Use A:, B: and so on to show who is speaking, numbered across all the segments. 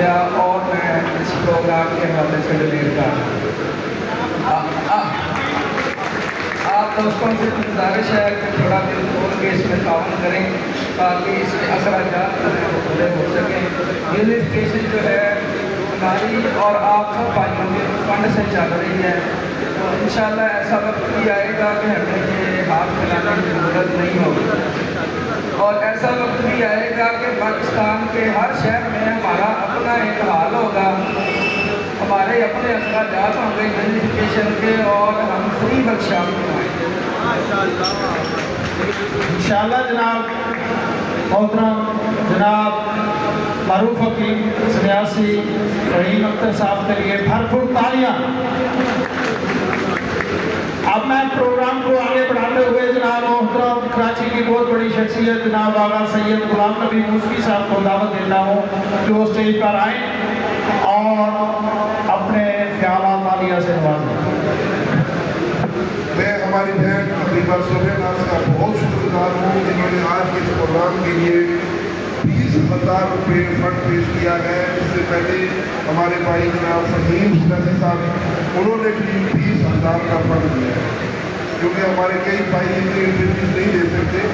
A: شکریہ، اور میں اس پروگرام کے حوالے سے ڈلیٹ کر آپ دوستوں سے گزارش ہے کہ تھوڑا دل کھول کے اس میں تعاون کریں تاکہ اس کے اخراجات جو ہیں وہ پورے ہو سکیں۔ ریل اسٹیشن جو ہے ہماری اور آپ سب بھائیوں کے فنڈ سے چل رہی ہے، تو انشاءاللہ ایسا وقت بھی آئے گا کہ ہمیں یہ ہاتھ پھیلانے کی ضرورت نہیں ہوگی، اور ایسا وقت بھی آئے گا کہ پاکستان کے ہر شہر میں ہمارا اپنا ایک حال ہوگا، ہمارے اپنے اخراجات ہوں گے ریل اسٹیشن کے، اور ہم فری ورکشاپ بنائیں گے
B: انشاءاللہ۔ جناب محترم جناب معروف حکیم سنیاسی فہیم اختر صاحب کے لیے بھرپور تالیاں۔ اب میں پروگرام کو آگے بڑھاتے ہوئے جناب محترم کراچی کی بہت بڑی شخصیت جناب آغا سید غلام نبی موسوی صاحب کو دعوت دیتا ہوں کہ وہ اسٹیج پر آئیں اور اپنے خیالات عالیہ سے نوازیں۔
C: میں ہماری بہن طبیبہ صوفیہ ناز کا بہت شکر گزار ہوں جنہوں نے آج کے اس پروگرام کے لیے 20,000 روپے فنڈ پیش کیا ہے۔ اس سے پہلے ہمارے بھائی جناب فہیم سنیاسی صاحب انہوں نے بھی 20,000 کا فنڈ دیا ہے، کیونکہ ہمارے کئی بھائی اتنی انٹری فیس نہیں دے سکتے،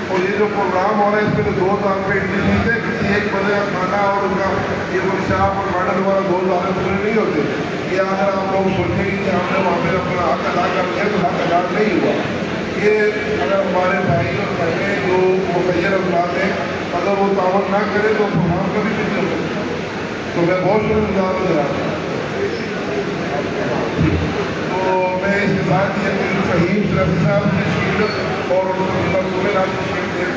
C: اور یہ جو پروگرام ہو رہا ہے اس میں تو 2,000 روپے انٹری فیس ہے، کسی ایک بندے کا کھانا اور ان کا یہ ورکشاپ اور ماڈل والا 2,000 روپے نہیں ہوتے۔ یہ اگر آپ لوگ سوچیں گے کہ ہم نے وہاں پہ اپنا حق ادا کر لیا تو حق ادا نہیں ہوا۔ یہ اگر ہمارے بھائی اور بہنیں جو مخیر افراد ہیں اگر وہ تعاون نہ کرے تو پروگرام کبھی نہیں ہو سکتا۔ تو میں بہت شکر گزار ہوں جناب۔ تو میں اس کے ساتھ یہ فہیم سنیاسی صاحب کی شکریہ اور ان کو صوبے نام کی شکریہ